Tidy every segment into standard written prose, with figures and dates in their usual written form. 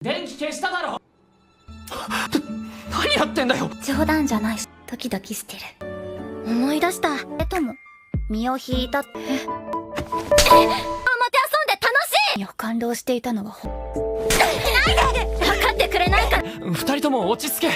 電気消しただろ。何やってんだよ。冗談じゃないし、ドキドキしてる。思い出した。とも、身を引いたって。また遊んで楽しいよ、感動していたのはないで分かってくれないか。二人とも落ち着け。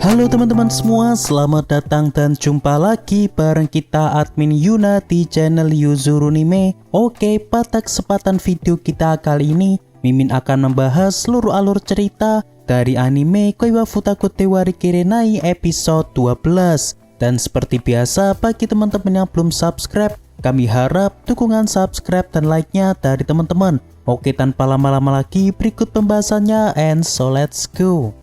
Halo teman-teman semua, selamat datang dan jumpa lagi bareng kita admin Yuna di channel Yuzurunime. Oke, pada kesempatan video kita kali ini, Mimin akan membahas seluruh alur cerita dari anime Koiwa Futakutte wa Rikirenai episode 12. Dan seperti biasa, bagi teman-teman yang belum subscribe, kami harap dukungan subscribe dan like-nya dari teman-teman. Oke, tanpa lama-lama lagi, berikut pembahasannya, and so let's go.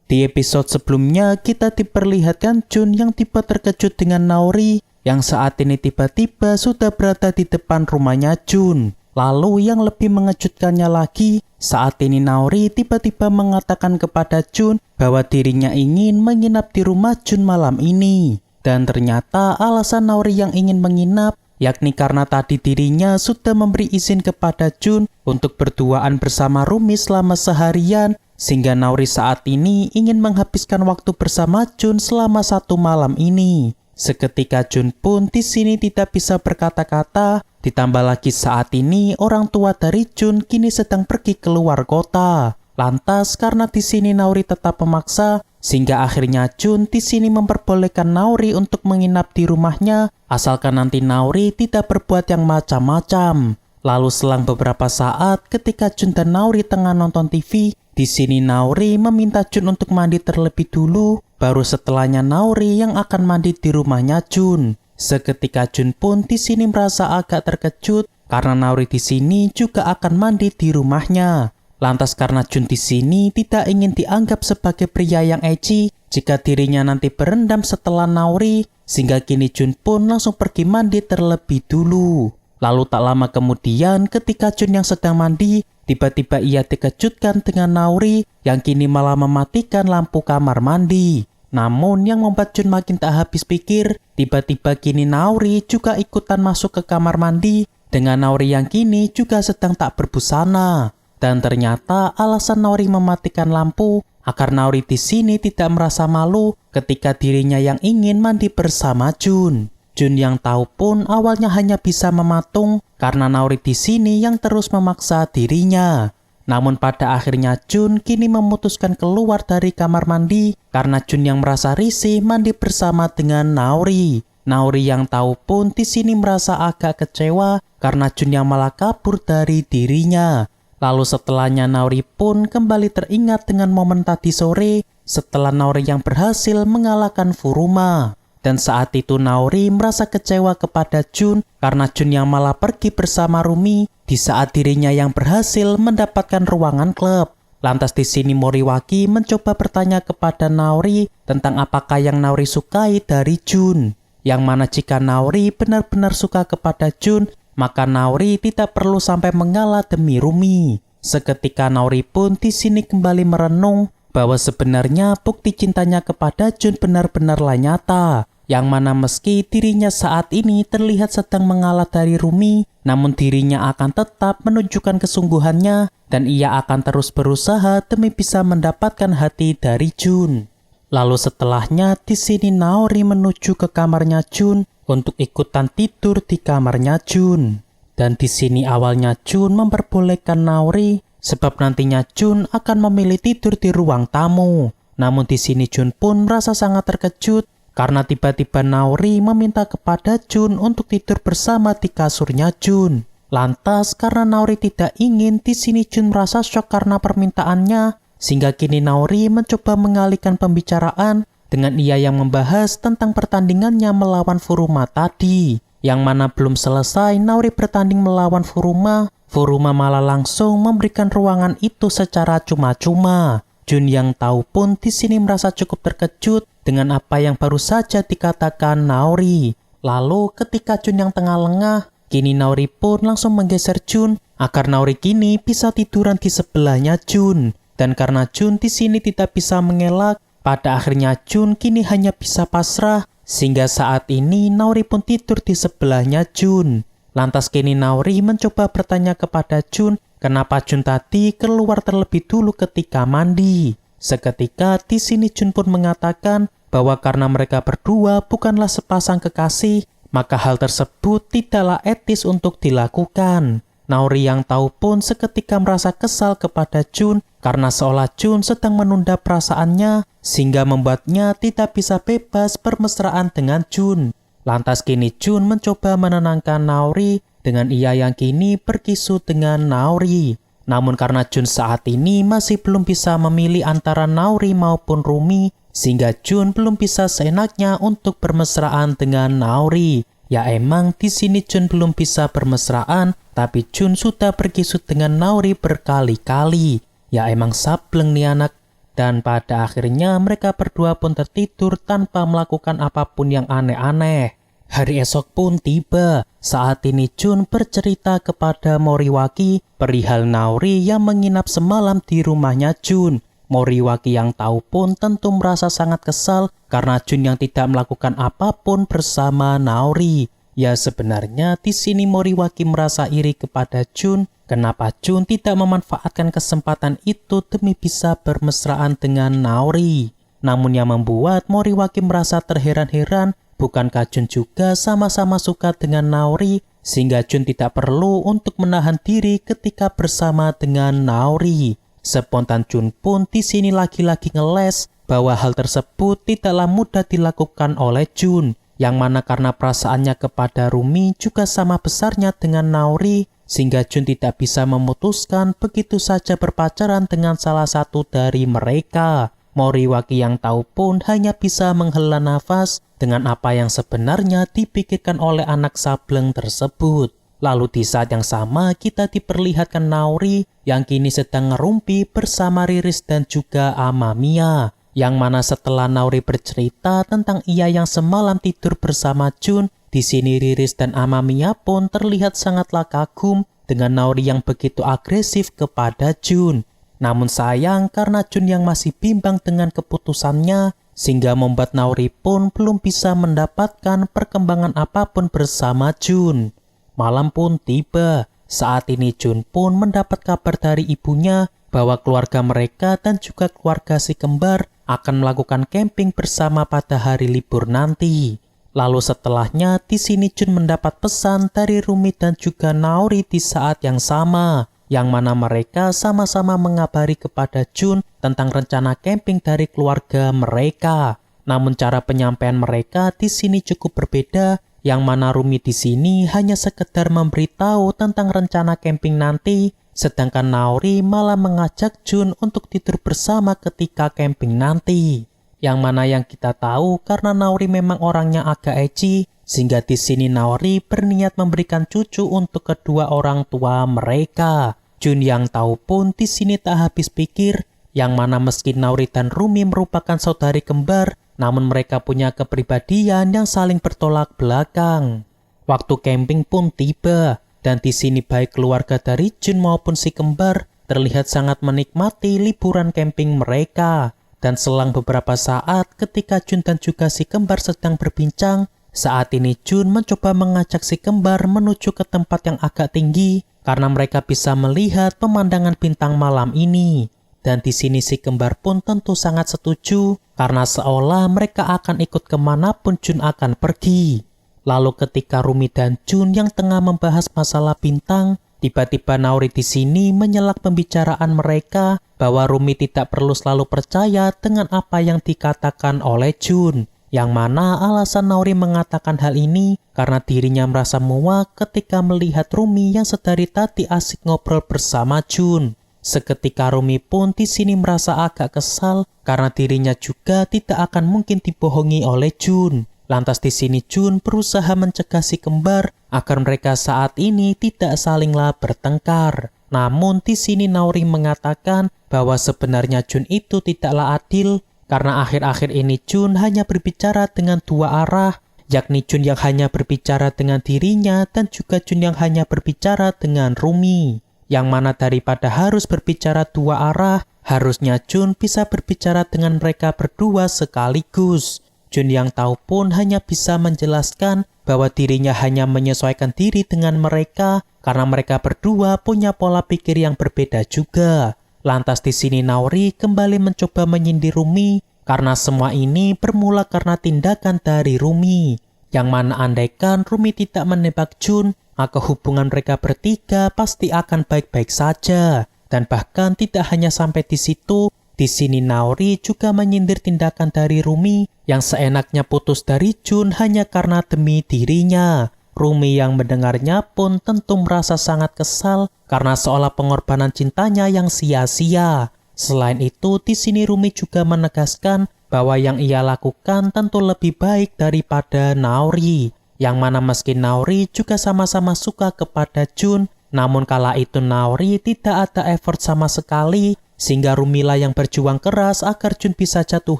Di episode sebelumnya, kita diperlihatkan Jun yang tiba terkejut dengan Naori yang saat ini tiba-tiba sudah berada di depan rumahnya Jun. Lalu yang lebih mengejutkannya lagi, saat ini Naori tiba-tiba mengatakan kepada Jun bahwa dirinya ingin menginap di rumah Jun malam ini. Dan ternyata alasan Naori yang ingin menginap yakni karena tadi dirinya sudah memberi izin kepada Jun untuk berduaan bersama Rumi selama seharian, sehingga Naori saat ini ingin menghabiskan waktu bersama Jun selama satu malam ini. Seketika Jun pun di sini tidak bisa berkata-kata, ditambah lagi saat ini orang tua dari Jun kini sedang pergi keluar kota. Lantas karena di sini Naori tetap memaksa, sehingga akhirnya Jun di sini memperbolehkan Naori untuk menginap di rumahnya, asalkan nanti Naori tidak berbuat yang macam-macam. Lalu selang beberapa saat ketika Jun dan Naori tengah nonton TV, di sini Naori meminta Jun untuk mandi terlebih dulu, baru setelahnya Naori yang akan mandi di rumahnya Jun. Seketika Jun pun di sini merasa agak terkejut karena Naori di sini juga akan mandi di rumahnya. Lantas karena Jun di sini tidak ingin dianggap sebagai pria yang ecchi jika dirinya nanti berendam setelah Naori, sehingga kini Jun pun langsung pergi mandi terlebih dulu. Lalu tak lama kemudian ketika Jun yang sedang mandi, tiba-tiba ia dikejutkan dengan Naori yang kini malah mematikan lampu kamar mandi. Namun yang membuat Jun makin tak habis pikir, tiba-tiba kini Naori juga ikutan masuk ke kamar mandi dengan Naori yang kini juga sedang tak berbusana. Dan ternyata alasan Naori mematikan lampu agar Naori di sini tidak merasa malu ketika dirinya yang ingin mandi bersama Jun. Jun yang tahu pun awalnya hanya bisa mematung karena Naori di sini yang terus memaksa dirinya. Namun pada akhirnya Jun kini memutuskan keluar dari kamar mandi karena Jun yang merasa risih mandi bersama dengan Naori. Naori yang tahu pun di sini merasa agak kecewa karena Jun yang malah kabur dari dirinya. Lalu setelahnya Naori pun kembali teringat dengan momen tadi sore setelah Naori yang berhasil mengalahkan Furuma. Dan saat itu Naori merasa kecewa kepada Jun karena Jun yang malah pergi bersama Rumi di saat dirinya yang berhasil mendapatkan ruangan klub. Lantas di sini Moriwaki mencoba bertanya kepada Naori tentang apakah yang Naori sukai dari Jun. Yang mana jika Naori benar-benar suka kepada Jun, maka Naori tidak perlu sampai mengalah demi Rumi. Seketika Naori pun di sini kembali merenung bahwa sebenarnya bukti cintanya kepada Jun benar-benarlah nyata. Yang mana meski dirinya saat ini terlihat sedang mengalah dari Rumi, namun dirinya akan tetap menunjukkan kesungguhannya dan ia akan terus berusaha demi bisa mendapatkan hati dari Jun. Lalu setelahnya di sini Naori menuju ke kamarnya Jun untuk ikutan tidur di kamarnya Jun. Dan di sini awalnya Jun memperbolehkan Naori sebab nantinya Jun akan memilih tidur di ruang tamu. Namun di sini Jun pun merasa sangat terkejut karena tiba-tiba Naori meminta kepada Jun untuk tidur bersama di kasurnya Jun. Lantas karena Naori tidak ingin, di sini Jun merasa shock karena permintaannya, sehingga kini Naori mencoba mengalihkan pembicaraan dengan ia yang membahas tentang pertandingannya melawan Furuma tadi. Yang mana belum selesai Naori bertanding melawan Furuma, Furuma malah langsung memberikan ruangan itu secara cuma-cuma. Jun yang tahu pun di sini merasa cukup terkejut dengan apa yang baru saja dikatakan Naori. Lalu ketika Jun yang tengah lengah, kini Naori pun langsung menggeser Jun agar Naori kini bisa tiduran di sebelahnya Jun. Dan karena Jun di sini tidak bisa mengelak, pada akhirnya Jun kini hanya bisa pasrah, sehingga saat ini Naori pun tidur di sebelahnya Jun. Lantas kini Naori mencoba bertanya kepada Jun kenapa Jun tadi keluar terlebih dulu ketika mandi. Seketika di sini Jun pun mengatakan bahwa karena mereka berdua bukanlah sepasang kekasih, maka hal tersebut tidaklah etis untuk dilakukan. Naori yang tahu pun seketika merasa kesal kepada Jun karena seolah Jun sedang menunda perasaannya sehingga membuatnya tidak bisa bebas bermesraan dengan Jun. Lantas kini Jun mencoba menenangkan Naori dengan ia yang kini berkisu dengan Naori. Namun karena Jun saat ini masih belum bisa memilih antara Naori maupun Rumi, sehingga Jun belum bisa seenaknya untuk bermesraan dengan Naori. Ya emang di sini Jun belum bisa bermesraan, tapi Jun sudah berkisu dengan Naori berkali-kali. Ya emang sableng nih anak. Dan pada akhirnya mereka berdua pun tertidur tanpa melakukan apapun yang aneh-aneh. Hari esok pun tiba. Saat ini Jun bercerita kepada Moriwaki perihal Naori yang menginap semalam di rumahnya Jun. Moriwaki yang tahu pun tentu merasa sangat kesal karena Jun yang tidak melakukan apapun bersama Naori. Ya sebenarnya di sini Moriwaki merasa iri kepada Jun. Kenapa Jun tidak memanfaatkan kesempatan itu demi bisa bermesraan dengan Naori? Namun yang membuat Moriwaki merasa terheran-heran, bukankah Jun juga sama-sama suka dengan Naori, sehingga Jun tidak perlu untuk menahan diri ketika bersama dengan Naori. Spontan Jun pun di sini lagi-lagi ngeles bahwa hal tersebut tidaklah mudah dilakukan oleh Jun, yang mana karena perasaannya kepada Rumi juga sama besarnya dengan Naori, sehingga Jun tidak bisa memutuskan begitu saja berpacaran dengan salah satu dari mereka. Moriwaki yang tahu pun hanya bisa menghela nafas dengan apa yang sebenarnya dipikirkan oleh anak sableng tersebut. Lalu di saat yang sama kita diperlihatkan Naori yang kini sedang ngerumpi bersama Riris dan juga Amamiya. Yang mana setelah Naori bercerita tentang ia yang semalam tidur bersama Jun, di sini Riris dan Amamiya pun terlihat sangatlah kagum dengan Naori yang begitu agresif kepada Jun. Namun sayang karena Jun yang masih bimbang dengan keputusannya, sehingga membuat Naori pun belum bisa mendapatkan perkembangan apapun bersama Jun. Malam pun tiba. Saat ini Jun pun mendapat kabar dari ibunya bahwa keluarga mereka dan juga keluarga si kembar akan melakukan camping bersama pada hari libur nanti. Lalu setelahnya di sini Jun mendapat pesan dari Rumi dan juga Naori di saat yang sama, yang mana mereka sama-sama mengabari kepada Jun tentang rencana camping dari keluarga mereka. Namun cara penyampaian mereka di sini cukup berbeda, yang mana Rumi di sini hanya sekedar memberitahu tentang rencana camping nanti, sedangkan Naori malah mengajak Jun untuk tidur bersama ketika camping nanti. Yang mana yang kita tahu karena Naori memang orangnya agak ecchi, sehingga di sini Naori berniat memberikan cucu untuk kedua orang tua mereka. Jun yang tahu pun di sini tak habis pikir, yang mana meski Naori dan Rumi merupakan saudari kembar, namun mereka punya kepribadian yang saling bertolak belakang. Waktu camping pun tiba, dan di sini baik keluarga dari Jun maupun si kembar terlihat sangat menikmati liburan camping mereka. Dan selang beberapa saat ketika Jun dan juga si kembar sedang berbincang, saat ini Jun mencoba mengajak si kembar menuju ke tempat yang agak tinggi karena mereka bisa melihat pemandangan bintang malam ini. Dan di sini si kembar pun tentu sangat setuju karena seolah mereka akan ikut kemanapun Jun akan pergi. Lalu ketika Rumi dan Jun yang tengah membahas masalah bintang, tiba-tiba Naori di sini menyelak pembicaraan mereka bahwa Rumi tidak perlu selalu percaya dengan apa yang dikatakan oleh Jun. Yang mana alasan Naori mengatakan hal ini karena dirinya merasa muak ketika melihat Rumi yang sedari tadi asik ngobrol bersama Jun. Seketika Rumi pun di sini merasa agak kesal karena dirinya juga tidak akan mungkin dibohongi oleh Jun. Lantas di sini Jun berusaha mencegah si kembar agar mereka saat ini tidak salinglah bertengkar. Namun di sini Naori mengatakan bahwa sebenarnya Jun itu tidaklah adil karena akhir-akhir ini Jun hanya berbicara dengan dua arah, yakni Jun yang hanya berbicara dengan dirinya dan juga Jun yang hanya berbicara dengan Rumi. Yang mana daripada harus berbicara dua arah, harusnya Jun bisa berbicara dengan mereka berdua sekaligus. Jun yang tahu pun hanya bisa menjelaskan bahwa dirinya hanya menyesuaikan diri dengan mereka karena mereka berdua punya pola pikir yang berbeda juga. Lantas di sini Naori kembali mencoba menyindir Rumi karena semua ini bermula karena tindakan dari Rumi. Yang mana andaikan Rumi tidak menembak Jun, maka hubungan mereka bertiga pasti akan baik-baik saja. Dan bahkan tidak hanya sampai di situ, di sini Naori juga menyindir tindakan dari Rumi yang seenaknya putus dari Jun hanya karena demi dirinya. Rumi yang mendengarnya pun tentu merasa sangat kesal karena seolah pengorbanan cintanya yang sia-sia. Selain itu, di sini Rumi juga menegaskan bahwa yang ia lakukan tentu lebih baik daripada Naori. Yang mana meski Naori juga sama-sama suka kepada Jun, namun kala itu Naori tidak ada effort sama sekali, sehingga Rumilah yang berjuang keras agar Jun bisa jatuh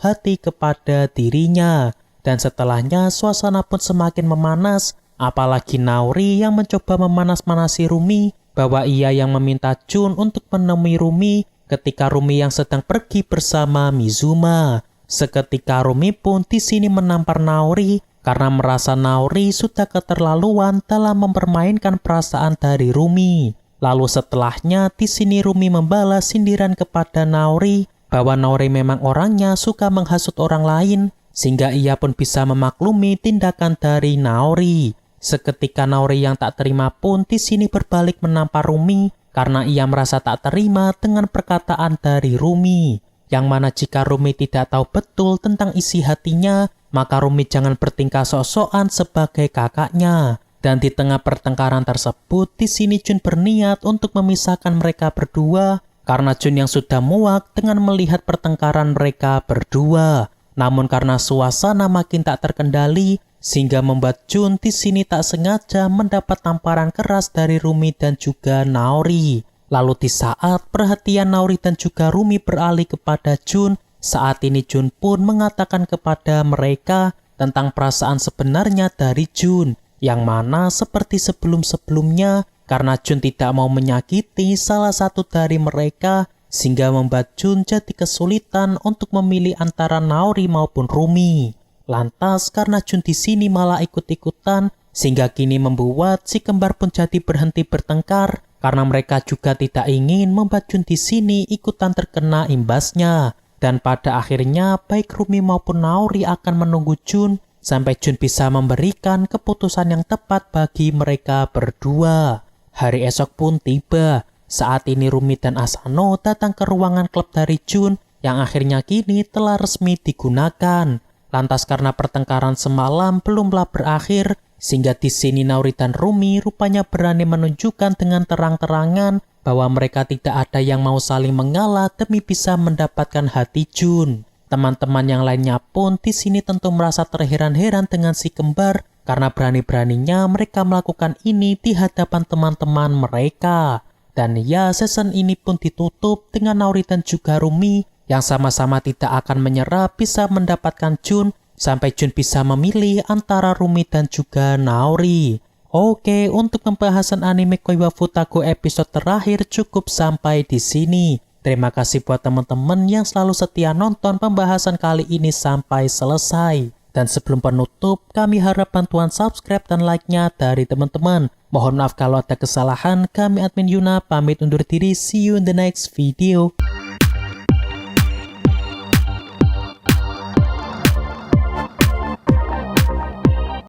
hati kepada dirinya. Dan setelahnya suasana pun semakin memanas, apalagi Naori yang mencoba memanas-manasi Rumi bahwa ia yang meminta Jun untuk menemui Rumi ketika Rumi yang sedang pergi bersama Mizuma. Seketika Rumi pun di sini menampar Naori karena merasa Naori sudah keterlaluan dalam mempermainkan perasaan dari Rumi. Lalu setelahnya di sini Rumi membalas sindiran kepada Naori bahwa Naori memang orangnya suka menghasut orang lain sehingga ia pun bisa memaklumi tindakan dari Naori. Seketika Naori yang tak terima pun di sini berbalik menampar Rumi karena ia merasa tak terima dengan perkataan dari Rumi. Yang mana jika Rumi tidak tahu betul tentang isi hatinya, maka Rumi jangan bertingkah sok-sokan sebagai kakaknya. Dan di tengah pertengkaran tersebut, di sini Jun berniat untuk memisahkan mereka berdua karena Jun yang sudah muak dengan melihat pertengkaran mereka berdua. Namun karena suasana makin tak terkendali, sehingga membuat Jun di sini tak sengaja mendapat tamparan keras dari Rumi dan juga Naori. Lalu di saat perhatian Naori dan juga Rumi beralih kepada Jun, saat ini Jun pun mengatakan kepada mereka tentang perasaan sebenarnya dari Jun, yang mana seperti sebelum-sebelumnya karena Jun tidak mau menyakiti salah satu dari mereka, sehingga membuat Jun jadi kesulitan untuk memilih antara Naori maupun Rumi. Lantas karena Jun di sini malah ikut-ikutan, sehingga kini membuat si kembar pun jadi berhenti bertengkar karena mereka juga tidak ingin membuat Jun di sini ikutan terkena imbasnya. Dan pada akhirnya baik Rumi maupun Naori akan menunggu Jun sampai Jun bisa memberikan keputusan yang tepat bagi mereka berdua. Hari esok pun tiba. Saat ini Rumi dan Asano datang ke ruangan klub dari Jun yang akhirnya kini telah resmi digunakan. Lantas karena pertengkaran semalam belumlah berakhir, sehingga di sini Naori dan Rumi rupanya berani menunjukkan dengan terang-terangan bahwa mereka tidak ada yang mau saling mengalah demi bisa mendapatkan hati Jun. Teman-teman yang lainnya pun di sini tentu merasa terheran-heran dengan si kembar karena berani-beraninya mereka melakukan ini di hadapan teman-teman mereka. Dan ya, season ini pun ditutup dengan Naori dan juga Rumi yang sama-sama tidak akan menyerah bisa mendapatkan Jun sampai Jun bisa memilih antara Rumi dan juga Naori. Oke, untuk pembahasan anime Koi wa Futago episode terakhir cukup sampai di sini. Terima kasih buat teman-teman yang selalu setia nonton pembahasan kali ini sampai selesai. Dan sebelum penutup, kami harap bantuan subscribe dan like-nya dari teman-teman. Mohon maaf kalau ada kesalahan, kami admin Yuna pamit undur diri, see you in the next video.